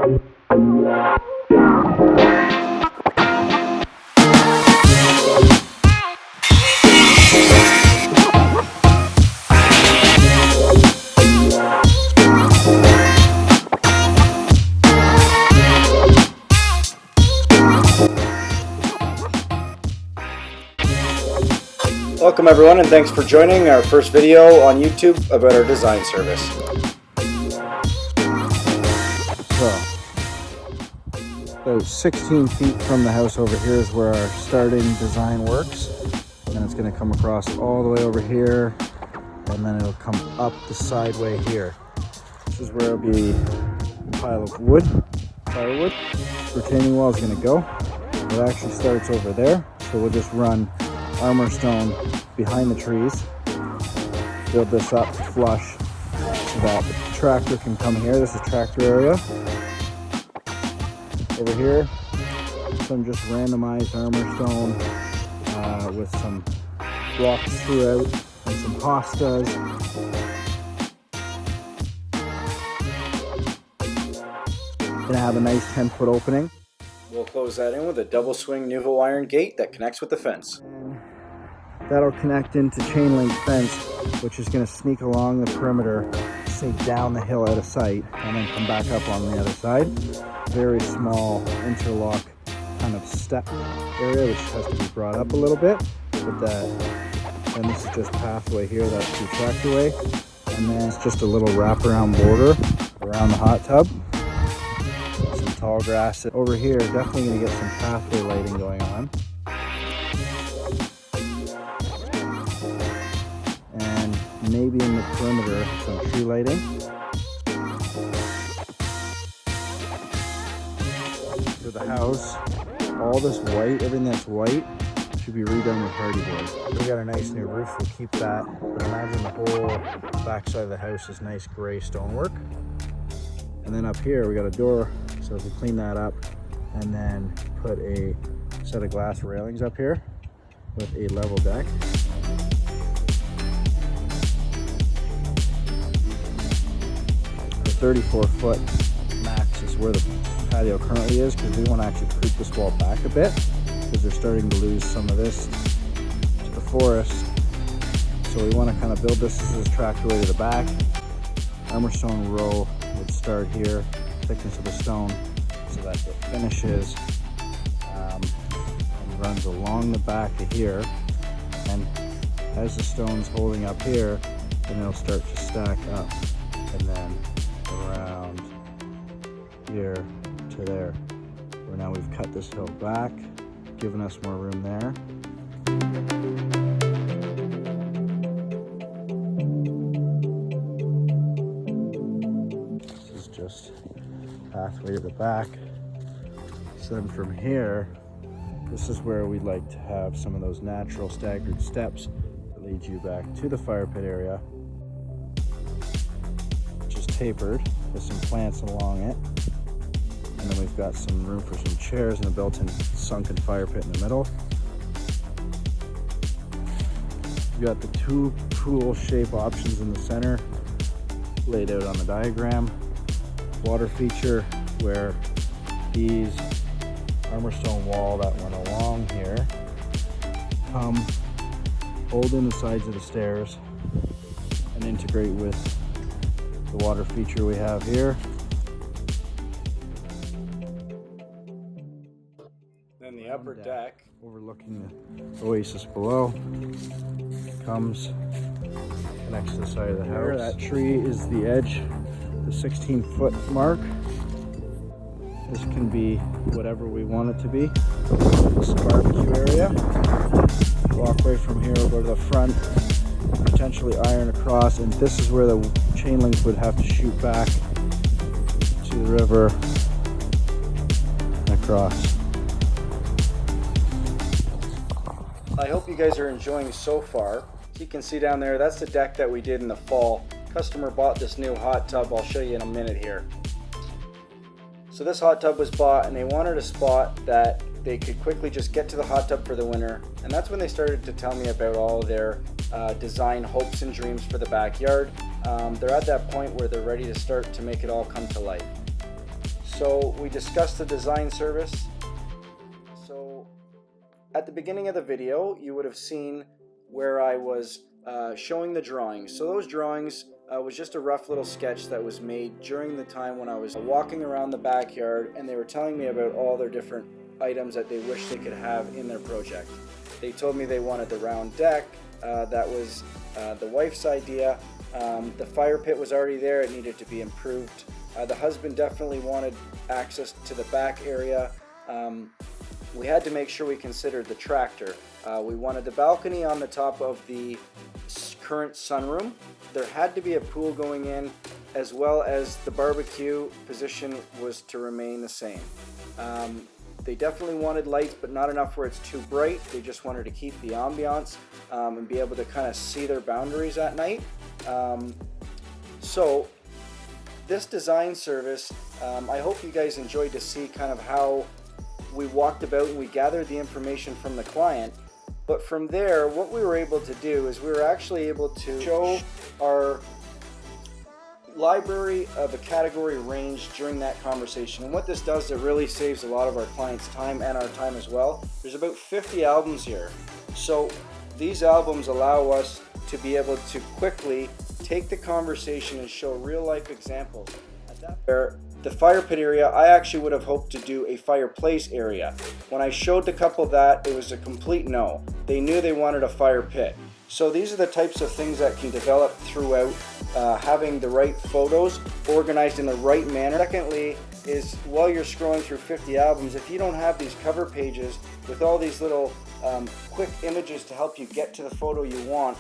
Welcome everyone, and thanks for joining our first video on YouTube about our design service. So, about 16 feet from the house over here is where our starting design works. And then it's going to come across all the way over here, and then it'll come up the sideway here. This is where it'll be a pile of wood, firewood. Retaining wall is going to go. It actually starts over there, so we'll just run armor stone behind the trees, build this up flush so that the tractor can come here. This is tractor area. Over here, some just randomized armor stone with some blocks throughout and some hostas. Gonna have a nice 10-foot opening. We'll close that in with a double swing Nouveau iron gate that connects with the fence. That'll connect into chain link fence, which is going to sneak along the perimeter, sneak down the hill out of sight, and then come back up on the other side. Very small interlock kind of step area, which has to be brought up a little bit. But and this is just pathway here, that's the tractorway, and then it's just a little wraparound border around the hot tub. Some tall grass over here. Definitely going to get some pathway lighting going on. Maybe in the perimeter, some tree lighting. For the house, all this white, everything that's white, should be redone with hardy board. We got a nice new roof, we'll keep that. But imagine the whole back side of the house is nice gray stonework. And then up here, we got a door, so if we clean that up and then put a set of glass railings up here with a level deck. The 34-foot max is where the patio currently is, because we want to actually creep this wall back a bit because they're starting to lose some of this to the forest. So we want to kind of build this as a tractorway to the back. Armor stone row would start here, thickness of the stone, so that it finishes and runs along the back of here. And as the stone's holding up here, then it'll start to stack up and then around here to there, where now we've cut this hill back, giving us more room there. This is just pathway to the back. So then from here, this is where we'd like to have some of those natural staggered steps that lead you back to the fire pit area. Tapered with some plants along it, and then we've got some room for some chairs and a built-in sunken fire pit in the middle. We've got the two pool shape options in the center laid out on the diagram. Water feature where these armor stone wall that went along here come hold in the sides of the stairs and integrate with the water feature we have here. Then the upper deck overlooking the oasis below comes, connects to the side of the house. That tree is the edge, the 16-foot mark. This can be whatever we want it to be. This is the barbecue area. Walkway from here will go to the front, potentially iron across, and this is where the chain link would have to shoot back to the river and across. I hope you guys are enjoying so far. You can see down there, that's the deck that we did in the fall. Customer bought this new hot tub. I'll show you in a minute here. So this hot tub was bought, and they wanted a spot that they could quickly just get to the hot tub for the winter, and that's when they started to tell me about all their design hopes and dreams for the backyard. They're at that point where they're ready to start to make it all come to life. So we discussed the design service. So at the beginning of the video, you would have seen where I was showing the drawings. So those drawings was just a rough little sketch that was made during the time when I was walking around the backyard, and they were telling me about all their different items that they wish they could have in their project. They told me they wanted the round deck. That was the wife's idea. The fire pit was already there, it needed to be improved. The husband definitely wanted access to the back area. We had to make sure we considered the tractor. We wanted the balcony on the top of the current sunroom. There had to be a pool going in, as well as the barbecue position was to remain the same. They definitely wanted lights, but not enough where it's too bright. They just wanted to keep the ambiance and be able to kind of see their boundaries at night. So this design service, I hope you guys enjoyed to see kind of how we walked about and we gathered the information from the client. But from there, what we were able to do is we were actually able to show our library of a category range during that conversation. And what this does, it really saves a lot of our clients' time and our time as well. There's about 50 albums here. So these albums allow us to be able to quickly take the conversation and show real life examples. The fire pit area, I actually would have hoped to do a fireplace area. When I showed the couple that, it was a complete no. They knew they wanted a fire pit. So these are the types of things that can develop throughout having the right photos organized in the right manner. Secondly is, while you're scrolling through 50 albums, if you don't have these cover pages with all these little quick images to help you get to the photo you want,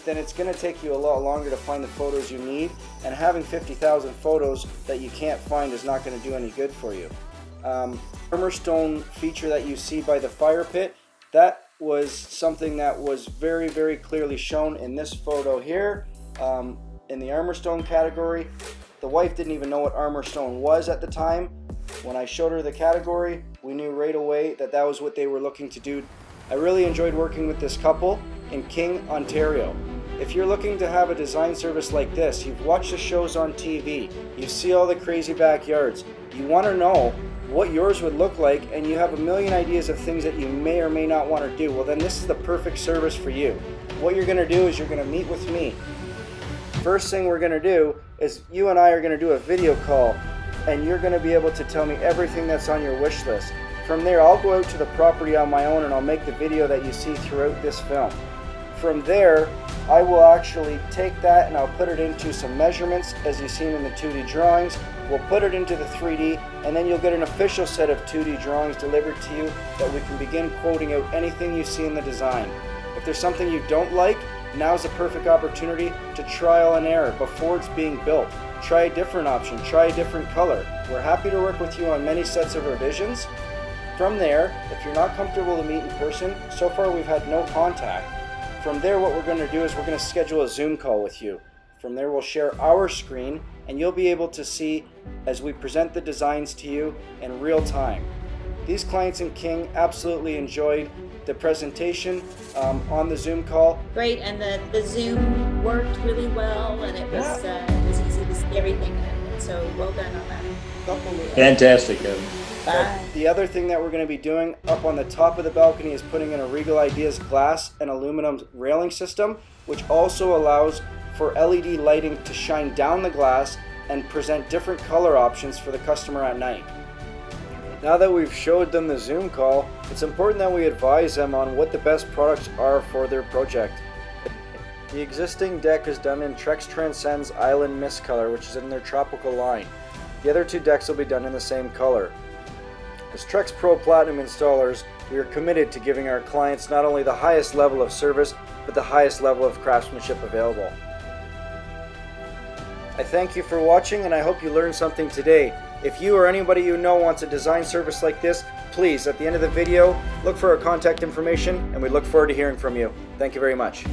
then it's going to take you a lot longer to find the photos you need, and having 50,000 photos that you can't find is not going to do any good for you. Armor stone feature that you see by the fire pit, that was something that was very, very clearly shown in this photo here. In the armor stone category, the wife didn't even know what armor stone was at the time. When I showed her the category, we knew right away that that was what they were looking to do. I really enjoyed working with this couple in King, Ontario. If you're looking to have a design service like this, you've watched the shows on TV, you see all the crazy backyards, you want to know what yours would look like, and you have a million ideas of things that you may or may not want to do, well then this is the perfect service for you. What you're going to do is you're going to meet with me. First thing we're going to do is you and I are going to do a video call, and you're going to be able to tell me everything that's on your wish list. From there, I'll go out to the property on my own and I'll make the video that you see throughout this film. From there, I will actually take that and I'll put it into some measurements as you've seen in the 2D drawings. We'll put it into the 3D, and then you'll get an official set of 2D drawings delivered to you that we can begin quoting out anything you see in the design. If there's something you don't like, now's the perfect opportunity to trial and error before it's being built. Try a different option, try a different color. We're happy to work with you on many sets of revisions. From there, if you're not comfortable to meet in person, so far we've had no contact. From there, what we're going to do is we're going to schedule a Zoom call with you. From there, we'll share our screen, and you'll be able to see as we present the designs to you in real time. These clients in King absolutely enjoyed the presentation on the Zoom call. Great, and the Zoom worked really well, and it was easy to see everything, so well done on that. Fantastic. Bye. The other thing that we're going to be doing up on the top of the balcony is putting in a Regal Ideas glass and aluminum railing system, which also allows for LED lighting to shine down the glass and present different color options for the customer at night. Now that we've showed them the Zoom call, it's important that we advise them on what the best products are for their project. The existing deck is done in Trex Transcend's Island Mist color, which is in their tropical line. The other two decks will be done in the same color. As Trex Pro Platinum installers, we are committed to giving our clients not only the highest level of service, but the highest level of craftsmanship available. I thank you for watching, and I hope you learned something today. If you or anybody you know wants a design service like this, please, at the end of the video, look for our contact information, and we look forward to hearing from you. Thank you very much.